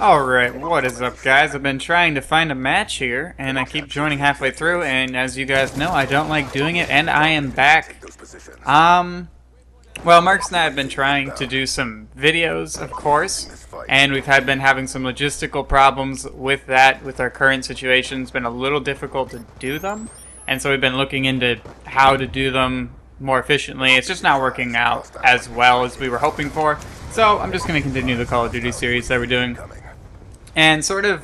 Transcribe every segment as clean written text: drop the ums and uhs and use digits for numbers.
Alright, what is up guys? I've been trying to find a match here, and I keep joining halfway through, and as you guys know, I don't like doing it, and I am back. Well, Marcus and I have been trying to do some videos, of course, and we've been having some logistical problems with that, with our current situation. It's been a little difficult to do them, and so we've been looking into how to do them more efficiently. It's just not working out as well as we were hoping for, so I'm just going to continue the Call of Duty series that we're doing. And sort of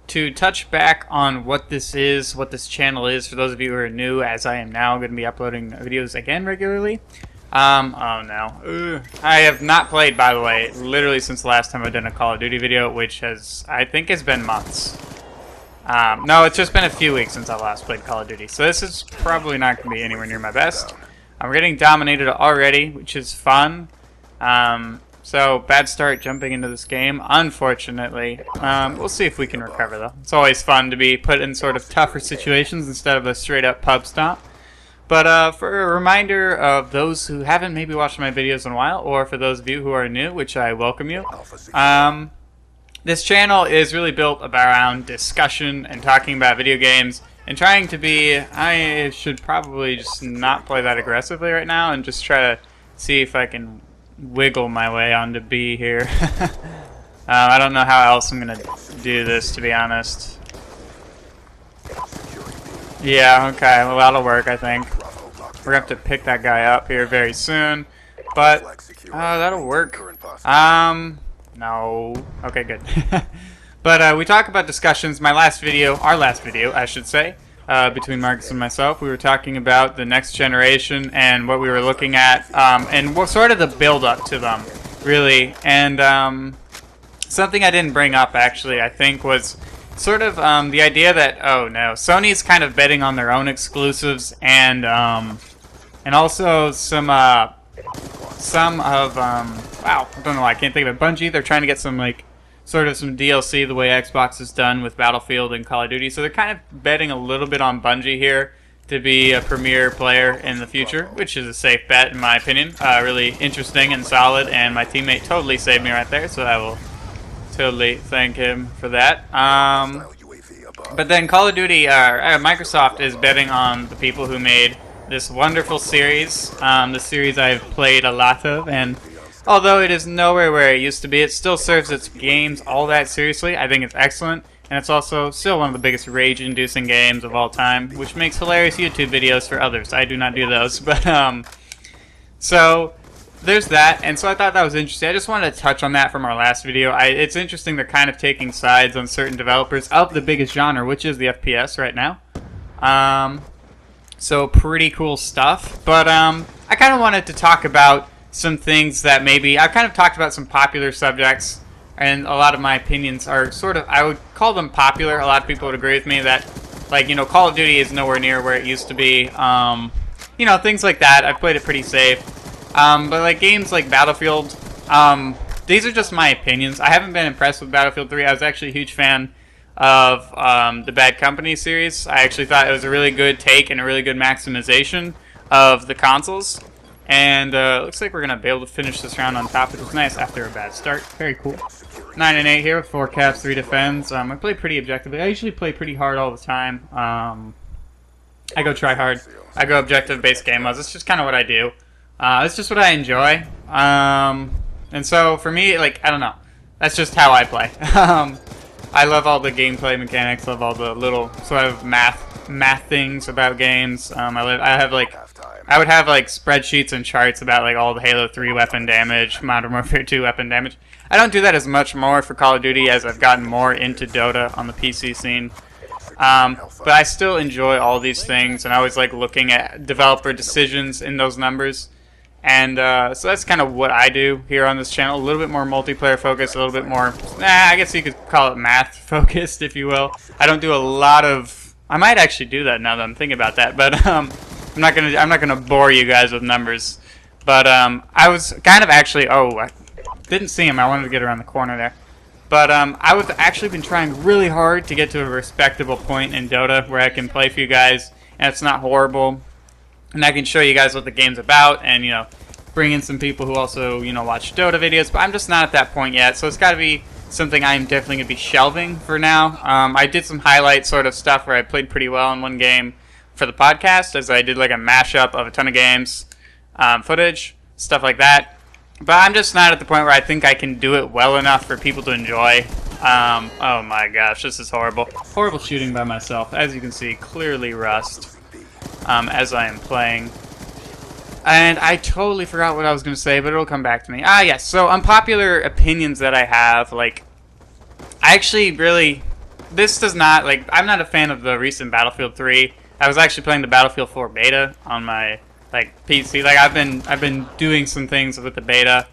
to touch back on what this is, what this channel is, for those of you who are new, as I am now going to be uploading videos again regularly. Oh no. I have not played, by the way, literally since the last time I've done a Call of Duty video, which I think has been months. No, it's just been a few weeks since I last played Call of Duty, so this is probably not going to be anywhere near my best. I'm getting dominated already, which is fun. So, bad start jumping into this game, unfortunately. We'll see if we can recover, though. It's always fun to be put in sort of tougher situations instead of a straight-up pub stomp. But for a reminder of those who haven't maybe watched my videos in a while, or for those of you who are new, which I welcome you, this channel is really built around discussion and talking about video games, and trying to be... I should probably just not play that aggressively right now, and just try to see if I can wiggle my way onto B here. I don't know how else I'm gonna do this, to be honest. Yeah, okay, well that'll work, I think. We're gonna have to pick that guy up here very soon, but that'll work. No. Okay, good. But we talk about discussions. Our last video, I should say, between Marcus and myself, we were talking about the next generation and what we were looking at, and what sort of the build-up to them, really. And something I didn't bring up, actually, I think, was sort of the idea that, oh no, Sony's kind of betting on their own exclusives, and also some of, wow, I don't know why I can't think of it, Bungie, they're trying to get some, like, sort of some DLC the way Xbox has done with Battlefield and Call of Duty. So they're kind of betting a little bit on Bungie here to be a premier player in the future, which is a safe bet in my opinion. Really interesting and solid, and my teammate totally saved me right there, so I will totally thank him for that. But then Call of Duty, Microsoft is betting on the people who made this wonderful series, the series I've played a lot of, and although it is nowhere where it used to be, it still serves its games all that seriously. I think it's excellent, and it's also still one of the biggest rage-inducing games of all time, which makes hilarious YouTube videos for others. I do not do those, but so there's that, and so I thought that was interesting. I just wanted to touch on that from our last video. It's interesting they're kind of taking sides on certain developers of the biggest genre, which is the FPS right now. So pretty cool stuff, but I kind of wanted to talk about some things that maybe I've kind of talked about, some popular subjects, and a lot of my opinions are sort of, I would call them popular. A lot of people would agree with me that, like, you know, Call of Duty is nowhere near where it used to be. You know, things like that. I've played it pretty safe. But like games like Battlefield, these are just my opinions. I haven't been impressed with Battlefield 3. I was actually a huge fan of the Bad Company series. I actually thought it was a really good take and a really good maximization of the consoles. And looks like we're going to be able to finish this round on top, which is nice after a bad start. Very cool. 9 and 8 here with 4 caps, 3 defends. I play pretty objectively. I usually play pretty hard all the time. I go try hard. I go objective-based game modes. It's just kind of what I do. It's just what I enjoy. And so for me, like, I don't know. That's just how I play. I love all the gameplay mechanics. Love all the little sort of math things about games. I would have like spreadsheets and charts about like all the Halo 3 weapon damage, Modern Warfare 2 weapon damage. I don't do that as much more for Call of Duty as I've gotten more into Dota on the PC scene. But I still enjoy all these things, and I always like looking at developer decisions in those numbers. And so that's kind of what I do here on this channel. A little bit more multiplayer focused, a little bit more, I guess you could call it math focused, if you will. I don't do a lot of, I might actually do that now that I'm thinking about that, but I'm not gonna bore you guys with numbers. But I was kind of actually, I didn't see him. I wanted to get around the corner there. But I've actually been trying really hard to get to a respectable point in Dota where I can play for you guys, and it's not horrible. And I can show you guys what the game's about, and, you know, bring in some people who also, you know, watch Dota videos. But I'm just not at that point yet, so it's got to be something I'm definitely going to be shelving for now. I did some highlight sort of stuff where I played pretty well in one game for the podcast, as I did like a mashup of a ton of games, footage, stuff like that. But I'm just not at the point where I think I can do it well enough for people to enjoy. Oh my gosh, this is horrible. Horrible shooting by myself. As you can see, clearly rust as I am playing. And I totally forgot what I was going to say, but it'll come back to me. Ah, yes. So unpopular opinions that I have, like, I actually really, this does not, like, I'm not a fan of the recent Battlefield 3. I was actually playing the Battlefield 4 beta on my, like, PC. Like, I've been doing some things with the beta.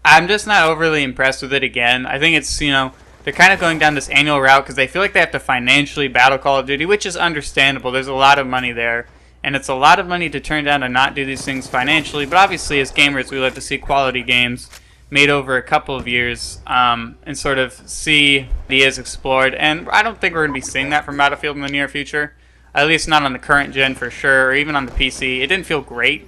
I'm just not overly impressed with it again. I think it's, you know, they're kind of going down this annual route because they feel like they have to financially battle Call of Duty, which is understandable. There's a lot of money there. And it's a lot of money to turn down to not do these things financially. But obviously, as gamers, we like to see quality games made over a couple of years and sort of see ideas explored. And I don't think we're going to be seeing that from Battlefield in the near future. At least not on the current gen for sure, or even on the PC. It didn't feel great.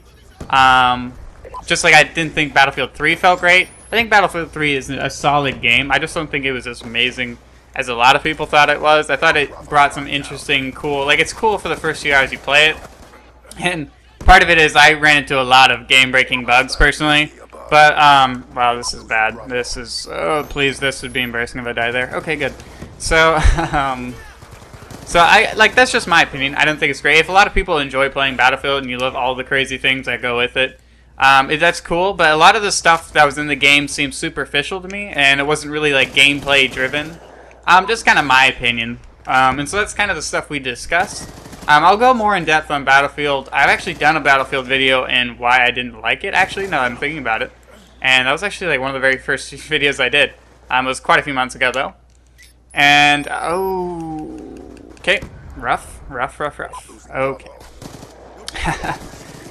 Just like I didn't think Battlefield 3 felt great. I think Battlefield 3 is a solid game. I just don't think it was as amazing as a lot of people thought it was. I thought it brought some interesting, cool... Like, it's cool for the first few hours you play it. And part of it is I ran into a lot of game-breaking bugs, personally. But, wow, this is bad. This is... Oh, please, this would be embarrassing if I die there. Okay, good. So, so that's just my opinion. I don't think it's great. If a lot of people enjoy playing Battlefield and you love all the crazy things that go with it, that's cool. But a lot of the stuff that was in the game seemed superficial to me, and it wasn't really, like, gameplay-driven. Just kind of my opinion. And so that's kind of the stuff we discussed. I'll go more in depth on Battlefield. I've actually done a Battlefield video and why I didn't like it, actually, now that I'm thinking about it. And that was actually like one of the very first videos I did. It was quite a few months ago, though. And, oh... Okay, rough. Okay.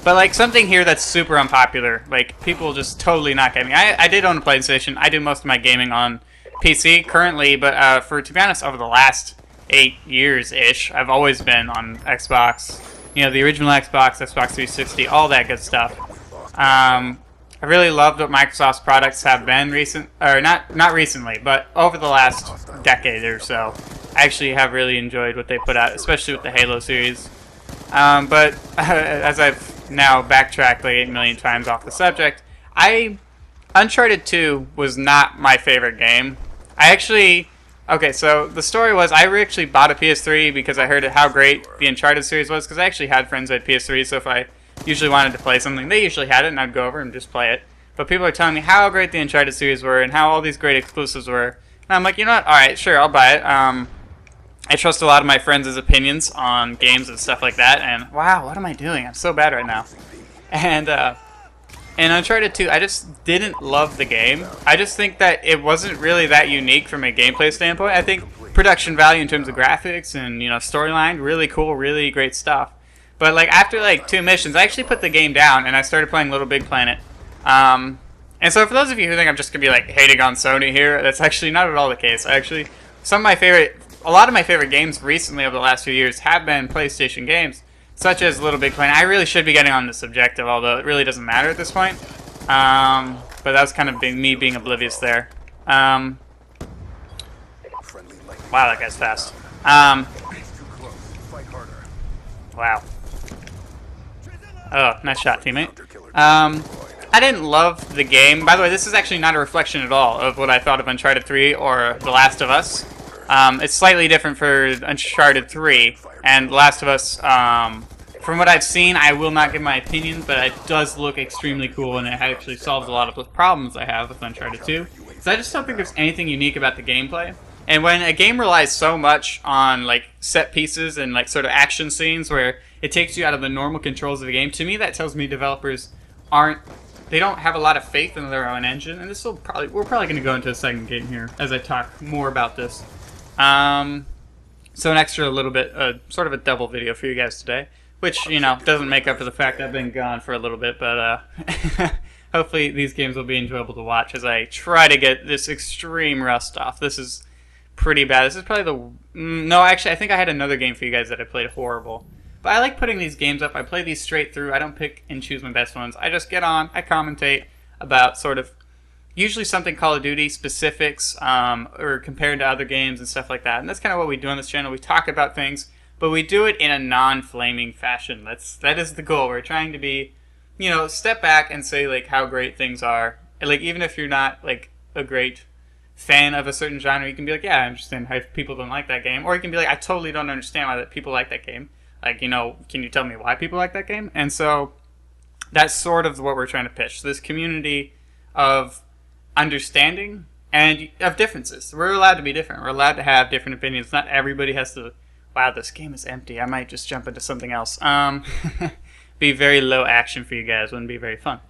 But, like, something here that's super unpopular. Like, people just totally not getting me. I did own a PlayStation. I do most of my gaming on PC currently, but to be honest, over the last 8 years-ish, I've always been on Xbox. You know, the original Xbox, Xbox 360, all that good stuff. I really loved what Microsoft's products have been not recently, but over the last decade or so. I actually have really enjoyed what they put out, especially with the Halo series. But as I've now backtracked like 8 million times off the subject, Uncharted 2 was not my favorite game. Okay, so the story was I actually bought a PS3 because I heard how great the Uncharted series was, because I actually had friends who had PS3, so if I usually wanted to play something, they usually had it, and I'd go over and just play it. But people are telling me how great the Uncharted series were and how all these great exclusives were. And I'm like, you know what? Alright, sure, I'll buy it. I trust a lot of my friends' opinions on games and stuff like that, and wow, what am I doing? I'm so bad right now. And Uncharted 2, I just didn't love the game. I just think that it wasn't really that unique from a gameplay standpoint. I think production value in terms of graphics and, you know, storyline, really cool, really great stuff. But, like, after, like, 2 missions, I actually put the game down and I started playing Little Big Planet. And so for those of you who think I'm just going to be, like, hating on Sony here, that's actually not at all the case. A lot of my favorite games recently over the last few years have been PlayStation games, such as Little Big Planet. I really should be getting on this objective, although it really doesn't matter at this point. But that was kind of me being oblivious there. Wow, that guy's fast. Wow. Oh, nice shot, teammate. I didn't love the game. By the way, this is actually not a reflection at all of what I thought of Uncharted 3 or The Last of Us. It's slightly different for Uncharted 3 and The Last of Us. From what I've seen, I will not give my opinion, but it does look extremely cool, and it actually solves a lot of the problems I have with Uncharted 2. So I just don't think there's anything unique about the gameplay. And when a game relies so much on, like, set pieces and, like, sort of action scenes where it takes you out of the normal controls of the game, to me that tells me developers they don't have a lot of faith in their own engine. And we're probably going to go into a second game here as I talk more about this. So an extra little bit, sort of a double video for you guys today, which, you know, doesn't make up for the fact I've been gone for a little bit, but hopefully these games will be enjoyable to watch as I try to get this extreme rust off. This is pretty bad. This is probably no, actually, I think I had another game for you guys that I played horrible. But I like putting these games up. I play these straight through. I don't pick and choose my best ones. I just get on, I commentate about sort of usually something Call of Duty specifics, or compared to other games and stuff like that. And that's kind of what we do on this channel. We talk about things, but we do it in a non-flaming fashion. That is the goal. We're trying to be, step back and say like how great things are. Like even if you're not like a great fan of a certain genre, you can be like, yeah, I understand how people don't like that game. Or you can be like, I totally don't understand why people like that game. Like, can you tell me why people like that game? And so that's sort of what we're trying to pitch. This community of understanding and of differences. We're allowed to be different. We're allowed to have different opinions. Not everybody has to, wow, this game is empty, I might just jump into something else. Be very low action for you guys. Wouldn't be very fun.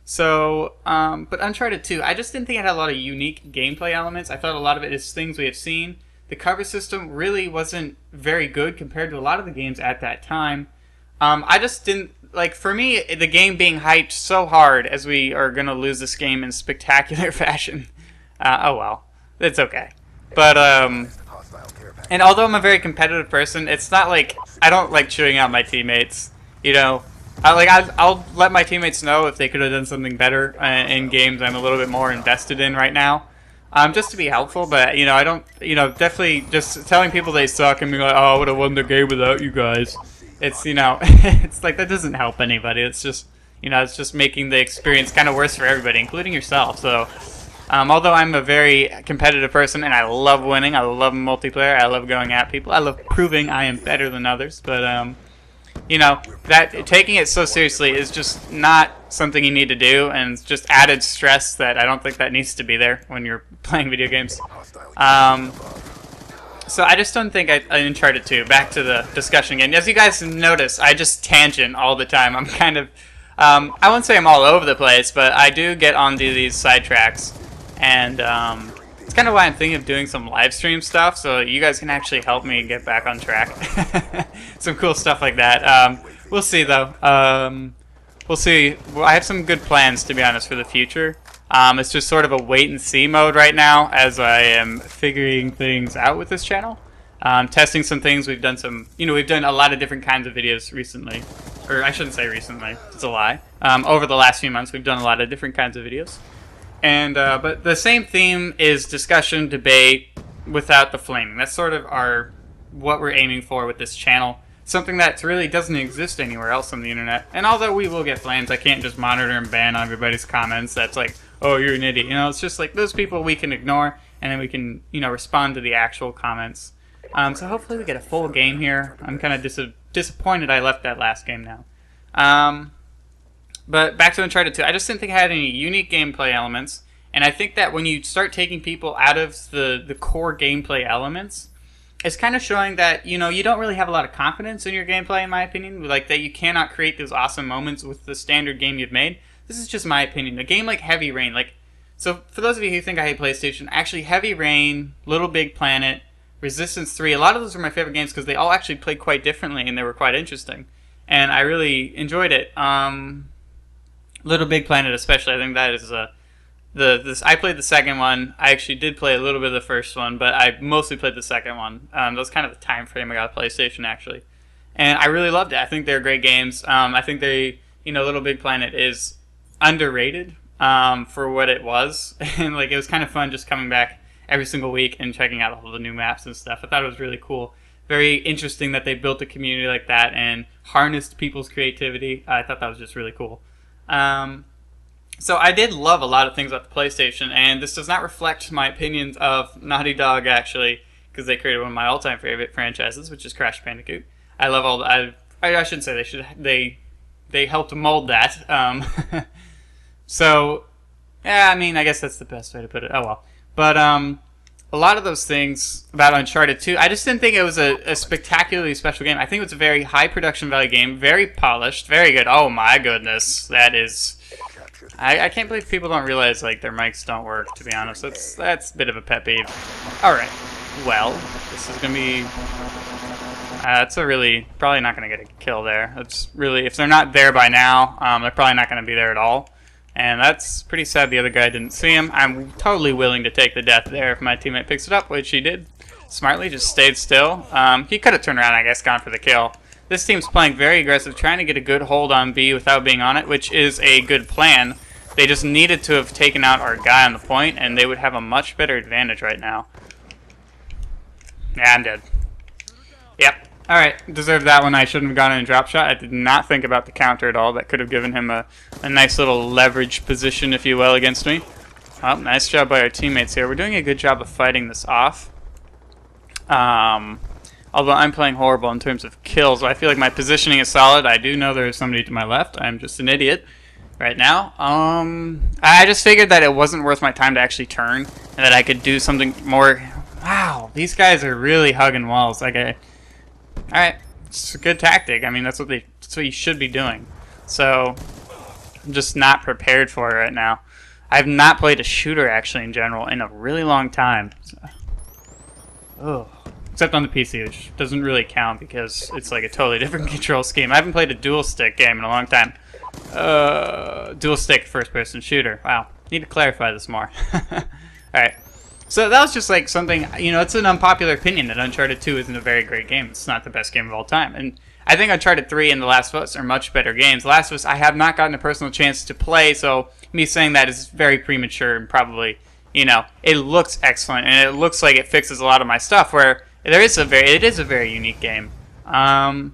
So, but Uncharted 2, I just didn't think it had a lot of unique gameplay elements. I thought a lot of it is things we have seen. The cover system really wasn't very good compared to a lot of the games at that time. I just didn't, like, for me, the game being hyped so hard as we are going to lose this game in spectacular fashion. Oh well, it's okay. But, and although I'm a very competitive person, it's not like, I don't like chewing out my teammates, I'll let my teammates know if they could have done something better in games I'm a little bit more invested in right now. Just to be helpful, but, I don't, definitely just telling people they suck and being like, oh, I would have won the game without you guys. It's, it's like, that doesn't help anybody. It's just, it's just making the experience kind of worse for everybody, including yourself. So, although I'm a very competitive person and I love winning, I love multiplayer, I love going at people, I love proving I am better than others, but, that taking it so seriously is just not something you need to do, and it's just added stress that I don't think that needs to be there when you're playing video games. So I just don't think I Uncharted 2. Back to the discussion again. As you guys notice, I just tangent all the time. I'm kind of, I wouldn't say I'm all over the place, but I do get onto these sidetracks, and it's kind of why I'm thinking of doing some live stream stuff, so you guys can actually help me get back on track. Some cool stuff like that. We'll see, though. We'll see. Well, I have some good plans, to be honest, for the future. It's just sort of a wait-and-see mode right now as I am figuring things out with this channel. Testing some things. We've done some, we've done a lot of different kinds of videos recently. Or I shouldn't say recently. It's a lie. Over the last few months, we've done a lot of different kinds of videos. And but the same theme is discussion, debate, without the flaming. That's sort of what we're aiming for with this channel. Something that really doesn't exist anywhere else on the internet. And although we will get flames, I can't just monitor and ban everybody's comments. That's like, oh, you're an idiot. It's just like those people we can ignore, and then we can, respond to the actual comments. So hopefully we get a full game here. I'm kind of disappointed I left that last game now. But back to Uncharted 2, I just didn't think it had any unique gameplay elements. And I think that when you start taking people out of the core gameplay elements, it's kind of showing that, you don't really have a lot of confidence in your gameplay, in my opinion. Like, that you cannot create those awesome moments with the standard game you've made. This is just my opinion. A game like Heavy Rain, so for those of you who think I hate PlayStation, actually Heavy Rain, Little Big Planet, Resistance 3, a lot of those were my favorite games because they all actually played quite differently and they were quite interesting. And I really enjoyed it. Little Big Planet especially, I think that is I played the second one. I actually did play a little bit of the first one, but I mostly played the second one. That was kind of the time frame I got a PlayStation, actually. And I really loved it. I think they're great games. I think Little Big Planet is underrated for what it was. And it was kind of fun just coming back every single week and checking out all the new maps and stuff. I thought it was really cool. Very interesting that they built a community like that and harnessed people's creativity. I thought that was just really cool. So I did love a lot of things about the PlayStation, and this does not reflect my opinions of Naughty Dog, actually, because they created one of my all-time favorite franchises, which is Crash Bandicoot. I love all I shouldn't say they helped mold that. So, yeah, I mean, I guess that's the best way to put it. Oh, well. But, a lot of those things about Uncharted 2, I just didn't think it was a spectacularly special game. I think it was a very high production value game, very polished, very good. Oh my goodness, that is... I can't believe people don't realize their mics don't work, to be honest. That's a bit of a pet peeve. Alright, well, this is going to be... it's probably not going to get a kill there. It's really, if they're not there by now, they're probably not going to be there at all. And that's pretty sad the other guy didn't see him. I'm totally willing to take the death there if my teammate picks it up, which he did. Smartly, just stayed still. He could have turned around, I guess, gone for the kill. This team's playing very aggressive, trying to get a good hold on B without being on it, which is a good plan. They just needed to have taken out our guy on the point, and they would have a much better advantage right now. Yeah, I'm dead. Yep. Alright, deserved that one. I shouldn't have gone in a drop shot. I did not think about the counter at all. That could have given him a nice little leverage position, if you will, against me. Oh, nice job by our teammates here. We're doing a good job of fighting this off. Although I'm playing horrible in terms of kills, I feel like my positioning is solid. I do know there is somebody to my left. I'm just an idiot right now. I just figured that it wasn't worth my time to actually turn, and that I could do something more. Wow, these guys are really hugging walls. Like, alright, it's a good tactic. I mean, that's what you should be doing. So, I'm just not prepared for it right now. I've not played a shooter, actually, in general, in a really long time. So, except on the PC, which doesn't really count because it's like a totally different control scheme. I haven't played a dual stick game in a long time. Dual stick first-person shooter. Wow, need to clarify this more. Alright. So that was just like something, you know, it's an unpopular opinion that Uncharted 2 isn't a very great game. It's not the best game of all time. And I think Uncharted 3 and The Last of Us are much better games. The Last of Us I have not gotten a personal chance to play, so me saying that is very premature and probably, you know, it looks excellent and it looks like it fixes a lot of my stuff where it is a very unique game. And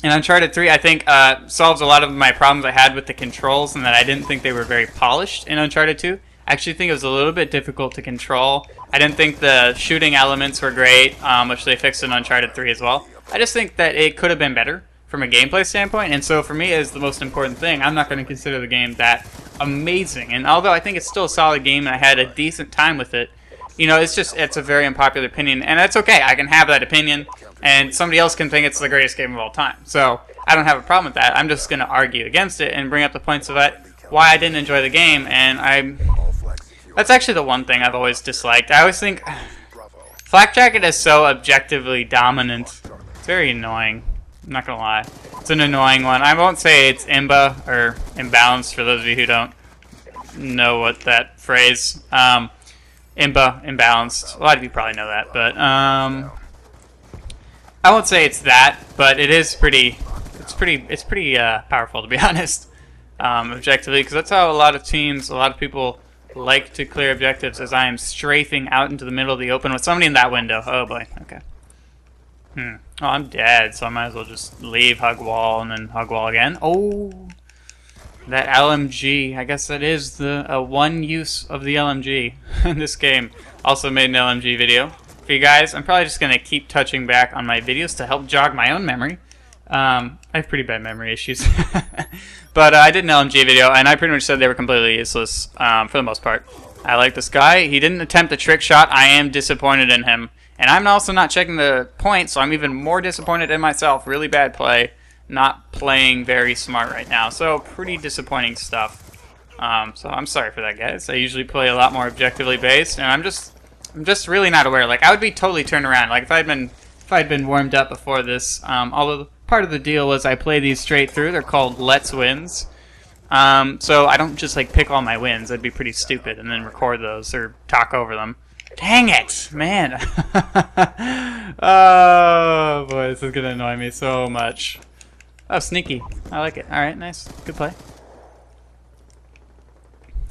Uncharted 3 I think solves a lot of my problems I had with the controls and that I didn't think they were very polished in Uncharted 2. I actually think it was a little bit difficult to control. I didn't think the shooting elements were great, which they fixed in Uncharted 3 as well. I just think that it could have been better from a gameplay standpoint, and so for me, as the most important thing, I'm not going to consider the game that amazing. And although I think it's still a solid game and I had a decent time with it, you know, it's a very unpopular opinion, and that's okay. I can have that opinion, and somebody else can think it's the greatest game of all time. So I don't have a problem with that. I'm just going to argue against it and bring up the points of it, why I didn't enjoy the game, and that's actually the one thing I've always disliked. I always think Flak Jacket is so objectively dominant. It's very annoying. I'm not gonna lie. It's an annoying one. I won't say it's imba or imbalanced for those of you who don't know what that phrase. Imba, imbalanced. A lot of you probably know that, but I won't say it's that, but it is pretty. It's pretty powerful, to be honest. Objectively, because that's how a lot of teams, a lot of people like to clear objectives, as I am strafing out into the middle of the open with somebody in that window. Oh boy, okay. Oh, I'm dead, so I might as well just leave, hug wall, and then hug wall again. Oh, that LMG. I guess that is the one use of the LMG in this game. Also made an LMG video for you guys. I'm probably just going to keep touching back on my videos to help jog my own memory. I have pretty bad memory issues. But I did an LMG video, and I pretty much said they were completely useless for the most part. I like this guy. He didn't attempt a trick shot. I am disappointed in him. And I'm also not checking the points, so I'm even more disappointed in myself. Really bad play. Not playing very smart right now. So pretty disappointing stuff. So I'm sorry for that, guys. I usually play a lot more objectively based, and I'm just really not aware. Like, I would be totally turned around. Like, if I'd been warmed up before this, although part of the deal was I play these straight through. They're called Let's Wins. So I don't just like pick all my wins. That'd be pretty stupid, and then record those or talk over them. Dang it, man. Oh boy, this is gonna annoy me so much. Oh, sneaky. I like it. Alright, nice. Good play.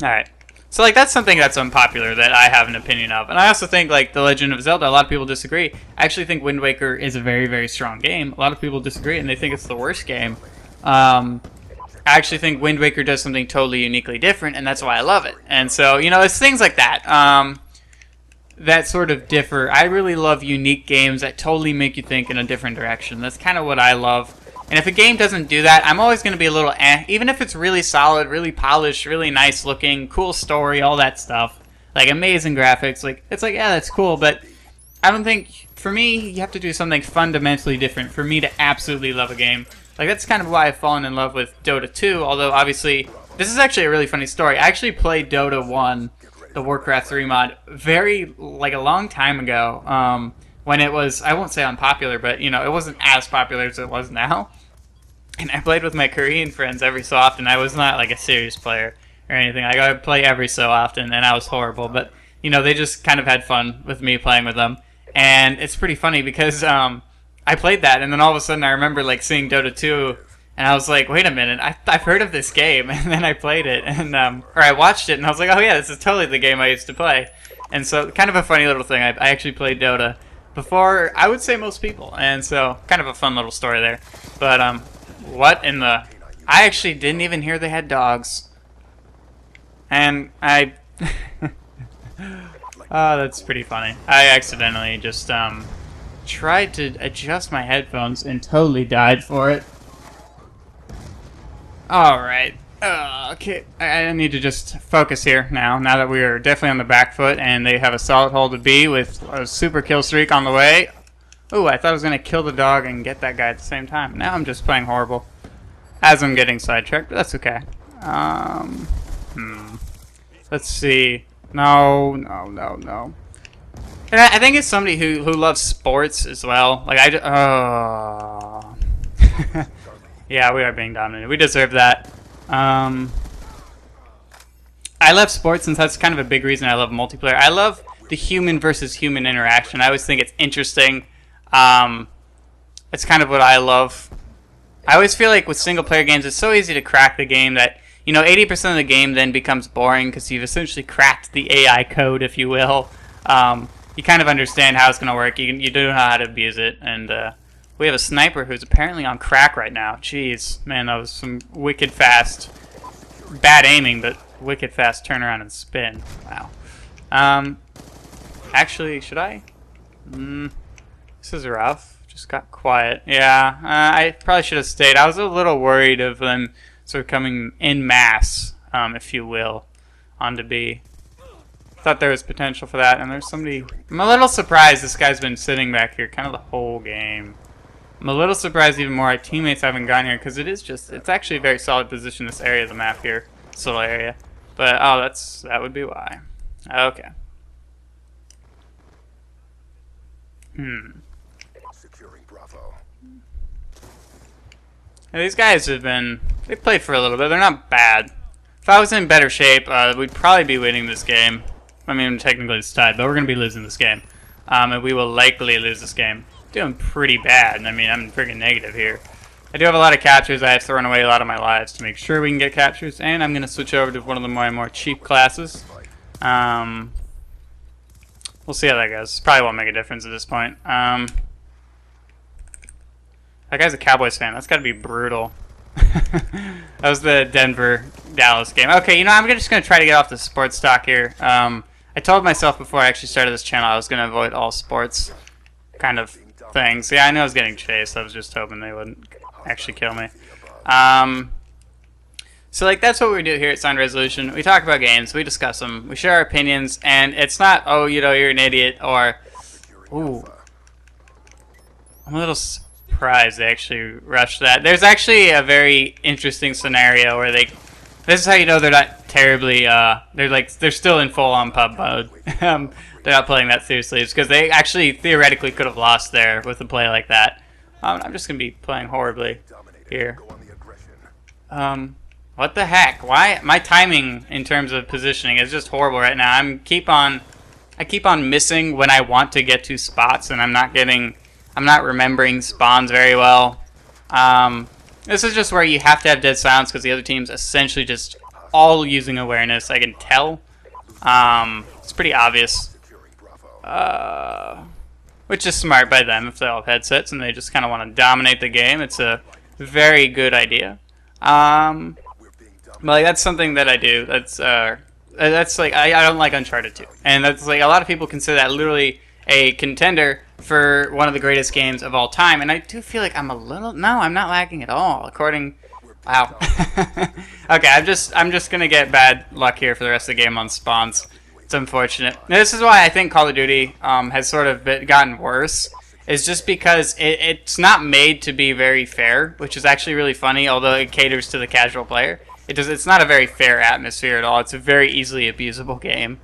Alright. So, like, that's something that's unpopular that I have an opinion of. And I also think, like, The Legend of Zelda, a lot of people disagree. I actually think Wind Waker is a very, very strong game. A lot of people disagree, and they think it's the worst game. I actually think Wind Waker does something totally uniquely different, and that's why I love it. And so, you know, it's things like that that sort of differ. I really love unique games that totally make you think in a different direction. That's kind of what I love. And if a game doesn't do that, I'm always going to be a little eh. Even if it's really solid, really polished, really nice looking, cool story, all that stuff. Like, amazing graphics. Like, it's like, yeah, that's cool. But I don't think, for me, you have to do something fundamentally different for me to absolutely love a game. Like, that's kind of why I've fallen in love with Dota 2. Although, obviously, this is actually a really funny story. I actually played Dota 1, the Warcraft 3 mod, like, a long time ago. When it was, I won't say unpopular, but, you know, it wasn't as popular as it was now. And I played with my Korean friends every so often. I was not, like, a serious player or anything. Like, I would play every so often, and I was horrible. But, you know, they just kind of had fun with me playing with them. And it's pretty funny because I played that, and then all of a sudden I remember, like, seeing Dota 2, And I was like, wait a minute, I've heard of this game. And then I played it, and or I watched it, and I was like, oh yeah, this is totally the game I used to play. And so, kind of a funny little thing. I actually played Dota before, I would say, most people. And so, kind of a fun little story there. But, what in the... I actually didn't even hear they had dogs. And I... Oh, that's pretty funny. I accidentally just, tried to adjust my headphones and totally died for it. Alright. Okay. I need to just focus here now that we are definitely on the back foot and they have a solid hold to B with a super kill streak on the way. Ooh, I thought I was going to kill the dog and get that guy at the same time. Now I'm just playing horrible. As I'm getting sidetracked, but that's okay. Let's see. No. And I think it's somebody who loves sports as well. Like, yeah, we are being dominated. We deserve that. I love sports since that's kind of a big reason I love multiplayer. I love the human versus human interaction. I always think it's interesting. It's kind of what I love. I always feel like with single player games, it's so easy to crack the game that, 80% of the game then becomes boring because you've essentially cracked the AI code, if you will. You kind of understand how it's going to work. You do know how to abuse it. And we have a sniper who's apparently on crack right now. Jeez, man, that was some wicked fast, bad aiming, but wicked fast turnaround and spin. Wow. Actually, should I? This is rough. Just got quiet. Yeah, I probably should have stayed. I was a little worried of them sort of coming en masse, if you will, onto B. Thought there was potential for that, and there's somebody... I'm a little surprised this guy's been sitting back here kind of the whole game. I'm a little surprised even more our teammates haven't gotten here, because it's actually a very solid position, this area of the map here. This little area. But, oh, that would be why. Okay. Securing Bravo. Now, these guys they played for a little bit. They're not bad. If I was in better shape, we'd probably be winning this game. I mean, technically it's tied, but we're going to be losing this game. And we will likely lose this game. Doing pretty bad. I mean, I'm freaking negative here. I do have a lot of captures. I have thrown away a lot of my lives to make sure we can get captures. And I'm going to switch over to one of my more cheap classes. We'll see how that goes. Probably won't make a difference at this point. That guy's a Cowboys fan. That's got to be brutal. That was the Denver-Dallas game. Okay, I'm just going to try to get off the sports talk here. I told myself before I actually started this channel I was going to avoid all sports kind of things. Yeah, I know I was getting chased. I was just hoping they wouldn't actually kill me. So, that's what we do here at Sound Resolution. We talk about games. We discuss them. We share our opinions. And it's not, oh, you're an idiot, or, ooh. I'm a little surprised they actually rushed that. There's actually a very interesting scenario where this is how you know they're not terribly, they're still in full-on pub mode. They're not playing that seriously. It's because they actually theoretically could have lost there with a play like that. I'm just going to be playing horribly here. What the heck? Why? My timing in terms of positioning is just horrible right now. I keep on missing when I want to get to spots, and I'm not remembering spawns very well. This is just where you have to have dead silence because the other team's essentially just all using awareness. I can tell. It's pretty obvious. Which is smart by them if they all have headsets and they just kind of want to dominate the game. It's a very good idea. But that's something that I do. That's like I don't like Uncharted 2, and that's like a lot of people consider that literally a contender for one of the greatest games of all time. And I do feel like I'm not lagging at all. Wow. Okay, I'm just gonna get bad luck here for the rest of the game on spawns. It's unfortunate. This is why I think Call of Duty has sort of gotten worse. Is just because it's not made to be very fair, which is actually really funny. Although it caters to the casual player, it's not a very fair atmosphere at all. It's a very easily abusable game.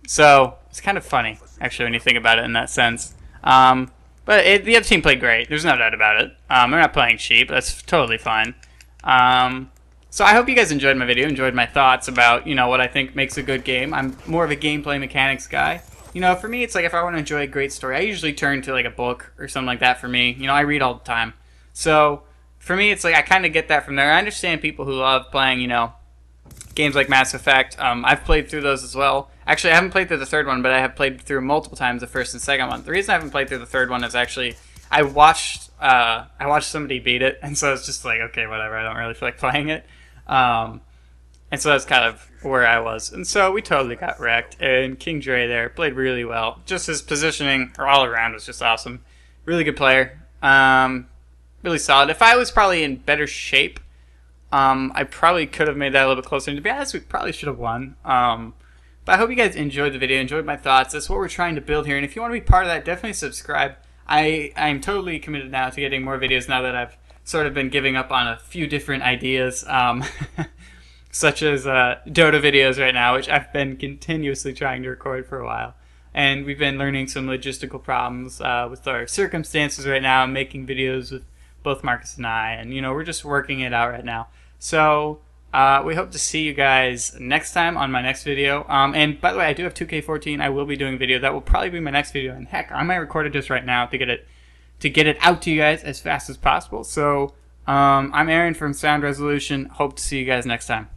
So it's kind of funny actually when you think about it in that sense. But the other team played great. There's no doubt about it. They're not playing cheap. That's totally fine. So I hope you guys enjoyed my video, enjoyed my thoughts about, what I think makes a good game. I'm more of a gameplay mechanics guy. For me, it's like if I want to enjoy a great story, I usually turn to like a book or something like that for me. I read all the time. So, for me, it's like I kind of get that from there. I understand people who love playing, you know, games like Mass Effect. I've played through those as well. Actually, I haven't played through the third one, but I have played through multiple times the first and second one. The reason I haven't played through the third one is actually I watched somebody beat it, and so it's just like, okay, whatever. I don't really feel like playing it. And so that's kind of where I was. And so we totally got wrecked. And King Dre there played really well. Just his positioning all around was just awesome. Really good player. Really solid. If I was probably in better shape, I probably could have made that a little bit closer. And to be honest, we probably should have won. But I hope you guys enjoyed the video, enjoyed my thoughts. That's what we're trying to build here. And if you want to be part of that, definitely subscribe. I'm totally committed now to getting more videos now that I've sort of been giving up on a few different ideas. Such as Dota videos right now, which I've been continuously trying to record for a while. And we've been learning some logistical problems with our circumstances right now, making videos with both Marcus and I. And, you know, we're just working it out right now. So we hope to see you guys next time on my next video. And by the way, I do have 2K14. I will be doing a video. That will probably be my next video. And heck, I might record it just right now to get it out to you guys as fast as possible. So I'm Aaron from Sound Resolution. Hope to see you guys next time.